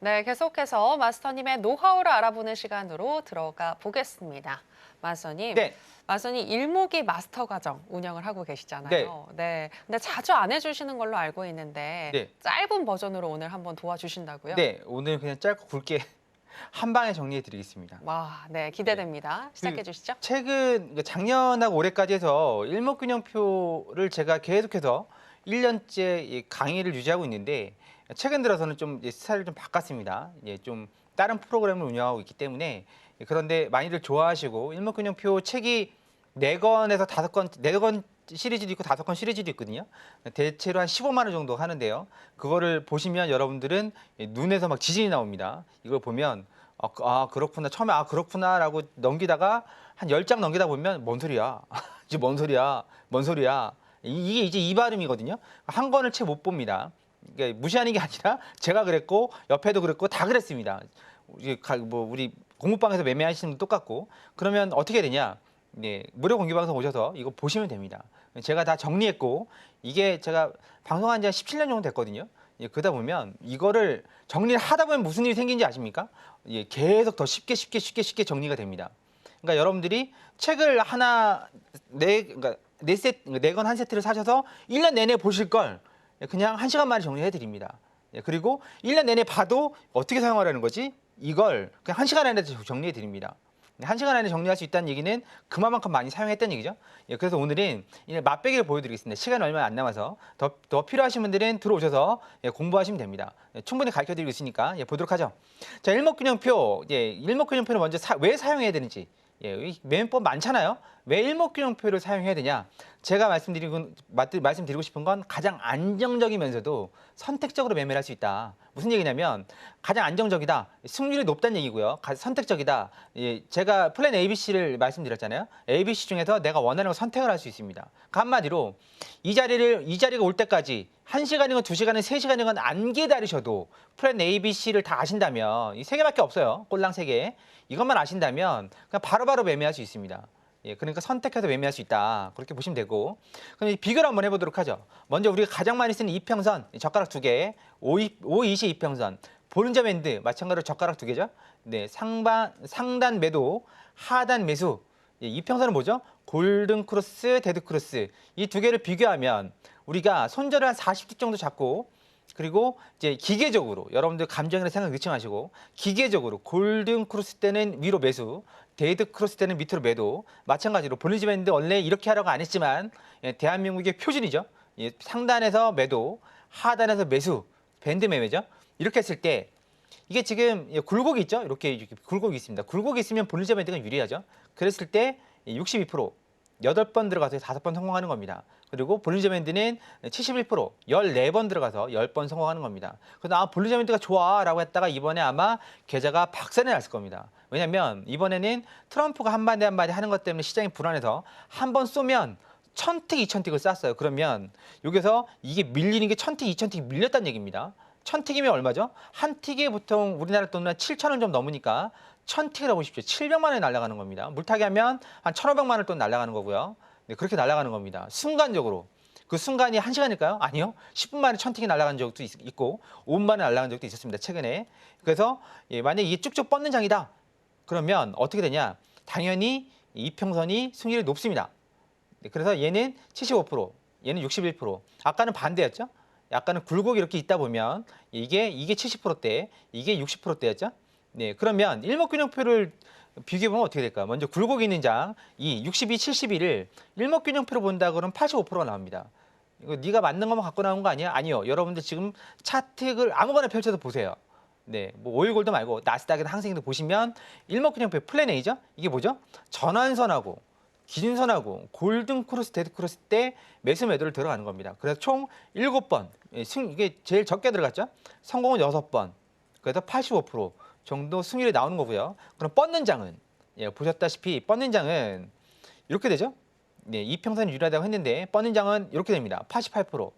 네, 계속해서 마스터님의 노하우를 알아보는 시간으로 들어가 보겠습니다. 마스터님, 네, 마스터님 일목이 마스터 과정 운영을 하고 계시잖아요. 네. 근데 자주 안 해주시는 걸로 알고 있는데 네, 짧은 버전으로 오늘 한번 도와주신다고요? 네. 오늘 그냥 짧고 굵게 한 방에 정리해 드리겠습니다. 와, 네, 네. 기대됩니다. 시작해 그 주시죠. 최근 그러니까 작년하고 올해까지 해서 일목균형표를 제가 계속해서 1년째 강의를 유지하고 있는데 최근 들어서는 좀 이제 스타일을 좀 바꿨습니다. 좀 다른 프로그램을 운영하고 있기 때문에 그런데 많이들 좋아하시고 일목균형표 책이 4권에서 5권, 4권 시리즈도 있고 5권 시리즈도 있거든요. 대체로 한 15만 원 정도 하는데요. 그거를 보시면 여러분들은 눈에서 막 지진이 나옵니다. 이걸 보면 그렇구나. 처음에 그렇구나라고 넘기다가 한 10장 넘기다 보면 뭔 소리야? 이제 뭔 소리야? 뭔 소리야? 이게 이제 이 발음이거든요. 한 권을 채 못 봅니다. 그러니까 무시하는 게 아니라 제가 그랬고 옆에도 그랬고 다 그랬습니다. 우리 공부방에서 매매하시는 분도 똑같고 그러면 어떻게 되냐? 네, 무료 공개 방송 오셔서 이거 보시면 됩니다. 제가 다 정리했고 이게 제가 방송한 지 한 17년 정도 됐거든요. 그러다 보면 이거를 정리를 하다 보면 무슨 일이 생긴지 아십니까? 계속 더 쉽게 정리가 됩니다. 그러니까 여러분들이 책을 하나 그러니까 네 권 한 세트를 사셔서 1년 내내 보실 걸 그냥 1시간 만에 정리해 드립니다. 그리고 1년 내내 봐도 어떻게 사용하라는 거지? 이걸 그냥 1시간 안에 정리해 드립니다. 1시간 안에 정리할 수 있다는 얘기는 그만큼 많이 사용했다는 얘기죠. 그래서 오늘은 맛배기를 보여드리겠습니다. 시간이 얼마 안 남아서 더 필요하신 분들은 들어오셔서 공부하시면 됩니다. 충분히 가르쳐드리고 있으니까 보도록 하죠. 자, 일목균형표. 일목균형표를 먼저 왜 사용해야 되는지. 매매법 많잖아요. 왜 일목균형표를 사용해야 되냐? 제가 말씀드리고 싶은 건 가장 안정적이면서도 선택적으로 매매를 할 수 있다. 무슨 얘기냐면 가장 안정적이다. 승률이 높다는 얘기고요. 선택적이다. 제가 플랜 ABC를 말씀드렸잖아요. ABC 중에서 내가 원하는 걸 선택을 할 수 있습니다. 그 한마디로 이 자리가 올 때까지 1시간이건 2시간이건 3시간이건 안 기다리셔도 플랜 ABC를 다 아신다면 이 3개밖에 없어요. 꼴랑 3개. 이것만 아신다면 그냥 바로바로 매매할 수 있습니다. 그러니까 선택해서 매매할 수 있다. 그렇게 보시면 되고. 그럼 비교를 한번 해보도록 하죠. 먼저 우리가 가장 많이 쓰는 이평선, 젓가락 2개, 520 이평선, 볼린저 밴드, 마찬가지로 젓가락 2개죠. 네, 상단 매도, 하단 매수. 이평선은 뭐죠? 골든 크로스, 데드 크로스. 이 2개를 비교하면 우리가 손절을 한 40씩 정도 잡고 그리고 이제 기계적으로 여러분들 감정이나 생각 의칭하시고 기계적으로 골든 크로스 때는 위로 매수, 데이드 크로스 때는 밑으로 매도. 마찬가지로 볼린저 밴드 원래 이렇게 하라고 안 했지만 대한민국의 표준이죠. 상단에서 매도, 하단에서 매수, 밴드 매매죠. 이렇게 했을 때 이게 지금 굴곡이 있죠. 이렇게 굴곡이 있습니다. 굴곡이 있으면 볼린저 밴드가 유리하죠. 그랬을 때 62%, 8번 들어가서 5번 성공하는 겁니다. 그리고 볼린저 밴드는 71%, 14번 들어가서 10번 성공하는 겁니다. 그래서 볼린저 밴드가 좋아 라고 했다가 이번에 아마 계좌가 박살이 났을 겁니다. 왜냐면 이번에는 트럼프가 한마디 하는 것 때문에 시장이 불안해서 한 번 쏘면 1000틱, 2000틱을 쐈어요. 그러면 여기서 이게 밀리는 게 1000틱, 2000틱 밀렸다는 얘기입니다. 1000틱이면 얼마죠? 한 틱에 보통 우리나라 돈으로 7,000원 좀 넘으니까 1000틱이라고 보십시오. 700만 원이 날아가는 겁니다. 물타기 하면 한 1,500만 원 돈 날아가는 거고요. 네, 그렇게 날아가는 겁니다. 순간적으로. 그 순간이 1시간일까요? 아니요. 10분 만에 1000틱이 날아간 적도 있고 5분 만에 날아간 적도 있었습니다. 최근에. 그래서 만약에 이게 쭉쭉 뻗는 장이다. 그러면 어떻게 되냐? 당연히 이평선이 승률이 높습니다. 네, 그래서 얘는 75%, 얘는 61%. 아까는 반대였죠? 약간은 굴곡이 이렇게 있다 보면 이게 70%대, 이게 60%대였죠? 네, 그러면 일목균형표를 비교해보면 어떻게 될까요? 먼저 굴곡이 있는 장, 이 62, 71을 일목균형표로 본다 그러면 85%가 나옵니다. 이거 네가 맞는 것만 갖고 나온 거 아니야? 아니요. 여러분들 지금 차트를 아무거나 펼쳐서 보세요. 네, 뭐 오일골드 말고 나스닥이나 항생도 보시면 일목균형표 플랜 A죠? 이게 뭐죠? 전환선하고 기준선하고 골든 크로스, 데드 크로스 때 매수 매도를 들어가는 겁니다. 그래서 총 7번, 이게 제일 적게 들어갔죠? 성공은 6번, 그래서 85% 정도 승률이 나오는 거고요. 그럼 뻗는 장은 보셨다시피 뻗는 장은 이렇게 되죠? 네, 이평선이 유리하다고 했는데 뻗는 장은 이렇게 됩니다. 88%.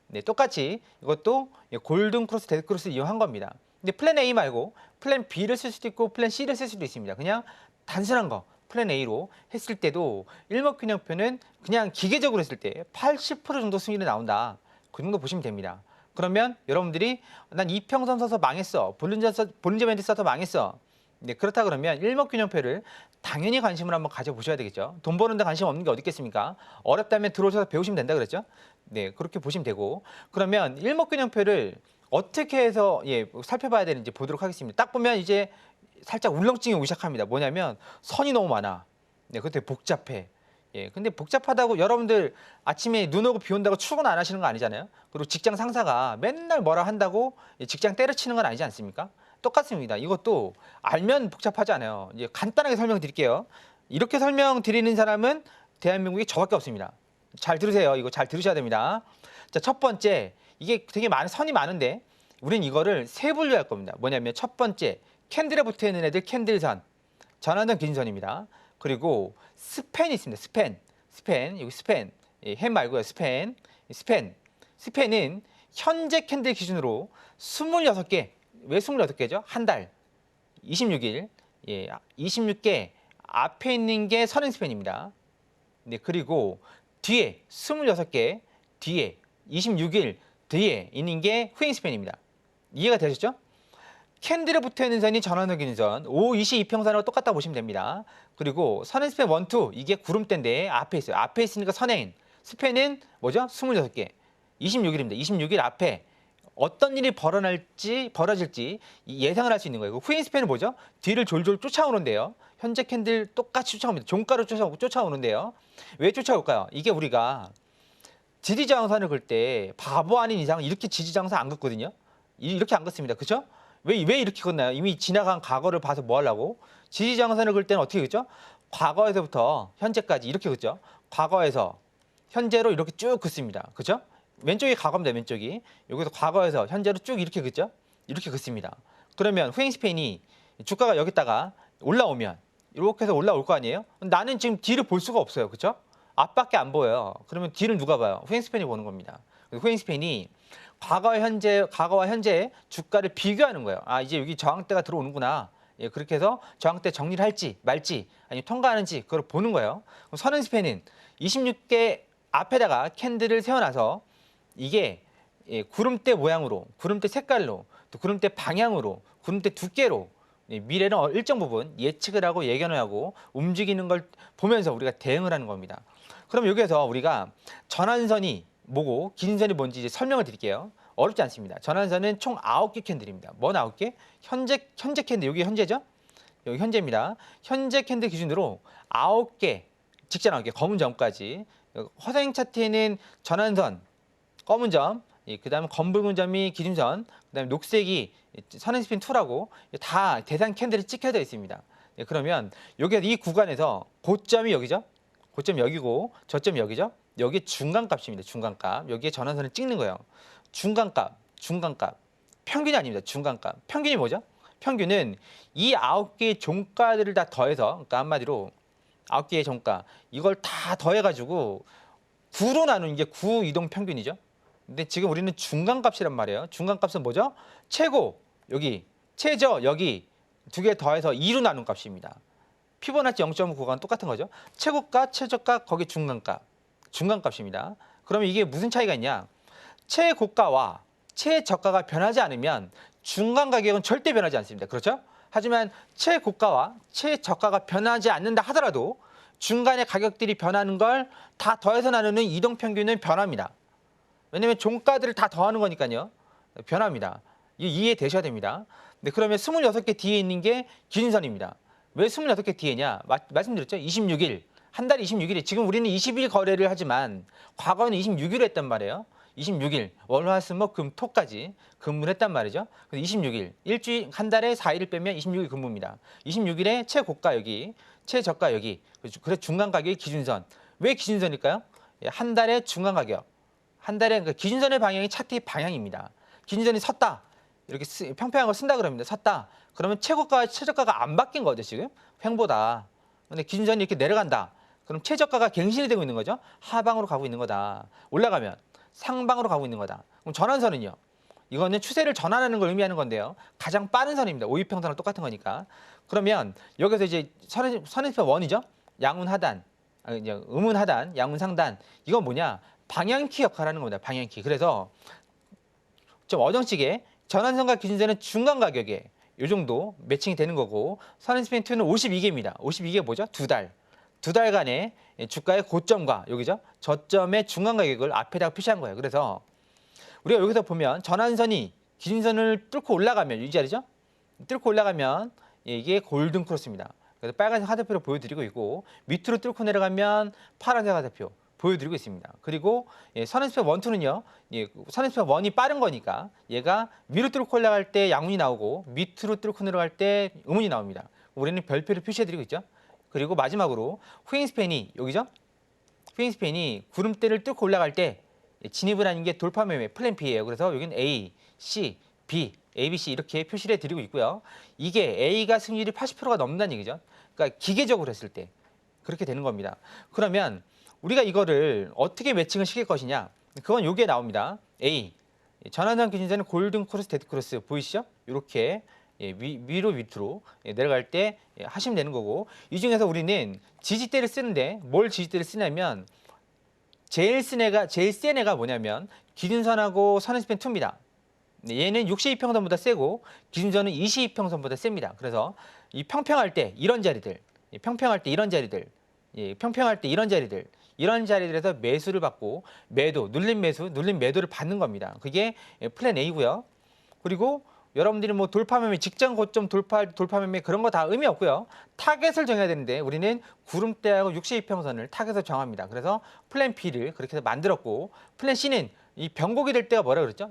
네, 똑같이 이것도 골든 크로스, 데드 크로스 이용한 겁니다. 근데 플랜 A 말고 플랜 B를 쓸 수도 있고 플랜 C를 쓸 수도 있습니다. 그냥 단순한 거. 플랜 A로 했을 때도 일목균형표는 그냥 기계적으로 했을 때 80% 정도 승률이 나온다. 그 정도 보시면 됩니다. 그러면 여러분들이 난 이평선 써서 망했어. 볼린저 밴드 써서 망했어. 네, 그렇다 그러면 일목균형표를 당연히 관심을 한번 가져보셔야 되겠죠. 돈 버는데 관심 없는 게 어디 있겠습니까? 어렵다면 들어오셔서 배우시면 된다 그랬죠. 네, 그렇게 보시면 되고 그러면 일목균형표를 어떻게 해서 살펴봐야 되는지 보도록 하겠습니다. 딱 보면 이제 살짝 울렁증이 오기 시작합니다. 뭐냐면 선이 너무 많아. 네, 그것도 복잡해. 근데 복잡하다고 여러분들 아침에 눈 오고 비 온다고 출근 안 하시는 거 아니잖아요. 그리고 직장 상사가 맨날 뭐라 한다고 직장 때려치는 건 아니지 않습니까? 똑같습니다. 이것도 알면 복잡하지 않아요. 이제 간단하게 설명드릴게요. 이렇게 설명드리는 사람은 대한민국에 저밖에 없습니다. 잘 들으세요. 이거 잘 들으셔야 됩니다. 자, 첫 번째, 이게 되게 선이 많은데 우린 이거를 세 분류할 겁니다. 뭐냐면 첫 번째, 캔들에 붙어 있는 애들 캔들선, 전환선 기준선입니다. 그리고 스팬이 있습니다. 스팬, 여기 스팬, 햄 말고요. 스팬은 현재 캔들 기준으로 26개, 왜 26개죠? 한 달, 26일, 26개 앞에 있는 게 선행 스팬입니다. 네, 그리고 뒤에 26개, 뒤에 26일 뒤에 있는 게 후행 스팬입니다. 이해가 되셨죠? 캔들에 붙어 있는 선이 전환선 기준선, 5, 20 이평선하고 똑같다고 보시면 됩니다. 그리고 선행 스팬 1, 2 이게 구름대인데 앞에 있어요. 앞에 있으니까 선행. 스팬은 뭐죠? 26개. 26일입니다. 26일 앞에 어떤 일이 벌어질지 예상을 할 수 있는 거예요. 후행 스팬은 뭐죠? 뒤를 졸졸 쫓아오는데요. 현재 캔들 똑같이 쫓아옵니다. 종가로 쫓아오는데요. 왜 쫓아올까요? 이게 우리가 지지장선을 걸 때 바보 아닌 이상 이렇게 지지장선 안 긋거든요. 이렇게 안 긋습니다. 그렇죠? 왜 이렇게 긋나요? 이미 지나간 과거를 봐서 뭐 하려고? 지지장선을 걸 때는 어떻게 긋죠? 과거에서부터 현재까지 이렇게 긋죠. 과거에서 현재로 이렇게 쭉 긋습니다. 그렇죠? 왼쪽이 과거입니다. 왼쪽이. 여기서 과거에서 현재로 쭉 이렇게 긋죠? 이렇게 긋습니다. 그러면 후행 스팬이 주가가 여기다가 올라오면 이렇게 해서 올라올 거 아니에요? 나는 지금 뒤를 볼 수가 없어요. 그렇죠? 앞밖에 안 보여요. 그러면 뒤를 누가 봐요? 후행 스팬이 보는 겁니다. 후행 스팬이 과거와 현재 주가를 비교하는 거예요. 아, 이제 여기 저항대가 들어오는구나. 그렇게 해서 저항대 정리를 할지 말지 아니면 통과하는지 그걸 보는 거예요. 그럼 선행 스팬은 26개 앞에다가 캔들을 세워놔서 이게 구름대 모양으로, 구름대 색깔로, 또 구름대 방향으로, 구름대 두께로 미래는 일정 부분 예측을 하고 예견을 하고 움직이는 걸 보면서 우리가 대응을 하는 겁니다. 그럼 여기에서 우리가 전환선이 뭐고 기준선이 뭔지 이제 설명을 드릴게요. 어렵지 않습니다. 전환선은 총 9개 캔들입니다. 뭔 9개? 현재 캔들, 여기 현재죠? 여기 현재입니다. 현재 캔들 기준으로 9개, 직전 9개, 검은 점까지. 허생 차트에는 전환선, 검은 점, 그다음에 검붉은 점이 기준선, 그다음에 녹색이 선행 스핀 2라고 다 대상 캔들이 찍혀져 있습니다. 그러면 여기 이 구간에서 고점이 여기죠? 고점이 여기고 저점이 여기죠? 여기 중간값입니다. 중간값. 여기에 전환선을 찍는 거예요. 중간값. 평균이 아닙니다. 중간값. 평균이 뭐죠? 평균은 이 9개의 종가들을 다 더해서, 그러니까 한마디로 9개의 종가, 이걸 다 더해가지고 9로 나누는 게 9 이동 평균이죠. 근데 지금 우리는 중간값이란 말이에요. 중간값은 뭐죠? 최고, 여기, 최저, 여기 두 개 더해서 2로 나눈 값입니다. 피보나치 0.9가 똑같은 거죠. 최고가, 최저가, 거기 중간값입니다. 그러면 이게 무슨 차이가 있냐? 최고가와 최저가가 변하지 않으면 중간 가격은 절대 변하지 않습니다. 그렇죠? 하지만 최고가와 최저가가 변하지 않는다 하더라도 중간의 가격들이 변하는 걸 다 더해서 나누는 이동평균은 변합니다. 왜냐하면 종가들을 다 더하는 거니까요. 변합니다. 이해되셔야 됩니다. 네, 그러면 26개 뒤에 있는 게 기준선입니다. 왜 26개 뒤에냐? 말씀드렸죠? 26일. 한 달에 26일에 지금 우리는 20일 거래를 하지만 과거에는 26일 했단 말이에요. 26일 월화수목금토까지 근무를 했단 말이죠. 그래서 26일 일주일 한 달에 4일을 빼면 26일 근무입니다. 26일에 최고가 여기, 최저가 여기. 그래서 중간 가격이 기준선. 왜 기준선일까요? 한 달의 중간 가격. 한 달에 그러니까 기준선의 방향이 차트의 방향입니다. 기준선이 섰다. 이렇게 평평한 걸 쓴다 그럽니다. 섰다. 그러면 최고가와 최저가가 안 바뀐 거죠, 지금. 횡보다. 근데 기준선이 이렇게 내려간다. 그럼 최저가가 갱신이 되고 있는 거죠. 하방으로 가고 있는 거다. 올라가면 상방으로 가고 있는 거다. 그럼 전환선은요. 이거는 추세를 전환하는 걸 의미하는 건데요. 가장 빠른 선입니다. 5위평선랑 똑같은 거니까. 그러면 여기서 이제 선행표 1이죠. 양운 하단, 음운 하단, 양운 상단. 이건 뭐냐? 방향키 역할을 하는 겁니다. 방향키. 그래서 좀 어정치게 전환선과 기준선은 중간 가격에 이 정도 매칭이 되는 거고 선앤스펜2는 52개입니다. 52개 뭐죠? 두 달. 두 달간의 주가의 고점과 여기죠. 저점의 중간 가격을 앞에다가 표시한 거예요. 그래서 우리가 여기서 보면 전환선이 기준선을 뚫고 올라가면 이 자리죠. 뚫고 올라가면 이게 골든 크로스입니다. 그래서 빨간색 화살표를 보여드리고 있고 밑으로 뚫고 내려가면 파란색 화살표 보여드리고 있습니다. 그리고 선앤스펜 1, 2는요. 선앤스펜 1이 빠른 거니까 얘가 위로 뚫고 올라갈 때 양운이 나오고 밑으로 뚫고 내려갈 때 음운이 나옵니다. 우리는 별표를 표시해드리고 있죠. 그리고 마지막으로 후잉스팬이 여기죠. 후잉스팬이 구름대를 뚫고 올라갈 때 진입을 하는 게 돌파 매매 플랜 B예요. 그래서 여기는 A, C, B, A, B, C 이렇게 표시를 해드리고 있고요. 이게 A가 승률이 80%가 넘는다는 얘기죠. 그러니까 기계적으로 했을 때 그렇게 되는 겁니다. 그러면 우리가 이거를 어떻게 매칭을 시킬 것이냐? 그건 여기에 나옵니다. A, 전환선 기준선은 골든 크로스, 데드 크로스 보이시죠? 이렇게 위로 밑으로 내려갈 때 하시면 되는 거고 이 중에서 우리는 지지대를 쓰는데 뭘 지지대를 쓰냐면 제일 센 애가 뭐냐면 기준선하고 선앤스펜 2입니다. 얘는 62평선보다 세고 기준선은 22평선보다 셉니다. 그래서 이 평평할 때 이런 자리들, 평평할 때 이런 자리들, 평평할 때 이런 자리들, 이런 자리들에서 매수를 받고 매도, 눌린 매수, 눌린 매도를 받는 겁니다. 그게 플랜 A고요. 그리고 여러분들이 뭐 돌파 매매, 직전 고점 돌파 매매 그런 거 다 의미 없고요. 타겟을 정해야 되는데 우리는 구름대하고 62평선을 타겟을 정합니다. 그래서 플랜 B를 그렇게 해서 만들었고 플랜 C는 이 변곡이 될 때가 뭐라 그랬죠?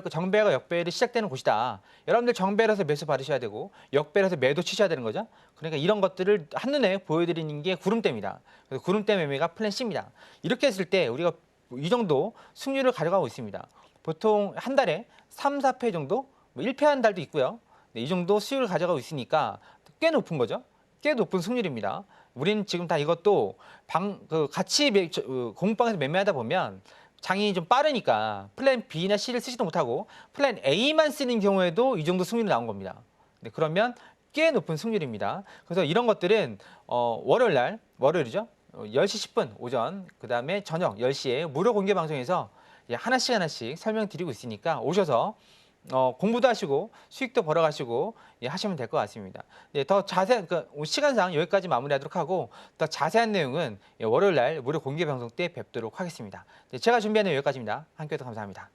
정배가 역배열이 시작되는 곳이다. 여러분들 정배라서 매수 받으셔야 되고 역배라서 매도 치셔야 되는 거죠. 그러니까 이런 것들을 한눈에 보여드리는 게 구름대입니다. 그래서 구름대 매매가 플랜 C입니다. 이렇게 했을 때 우리가 이 정도 승률을 가져가고 있습니다. 보통 한 달에 3, 4패 정도? 뭐 1패한 달도 있고요. 이 정도 수익을 가져가고 있으니까 꽤 높은 거죠. 꽤 높은 승률입니다. 우리는 지금 다 이것도 같이 공방에서 매매하다 보면 장이 좀 빠르니까 플랜 B나 C를 쓰지도 못하고 플랜 A만 쓰는 경우에도 이 정도 승률이 나온 겁니다. 그러면 꽤 높은 승률입니다. 그래서 이런 것들은 월요일이죠. 10시 10분 오전 그다음에 저녁 10시에 무료 공개 방송에서 하나씩 설명드리고 있으니까 오셔서 공부도 하시고 수익도 벌어가시고 하시면 될 것 같습니다. 더 자세한 시간상 여기까지 마무리하도록 하고 더 자세한 내용은 월요일 날 무료 공개 방송 때 뵙도록 하겠습니다. 제가 준비한 내용 여기까지입니다. 함께 해주셔서 감사합니다.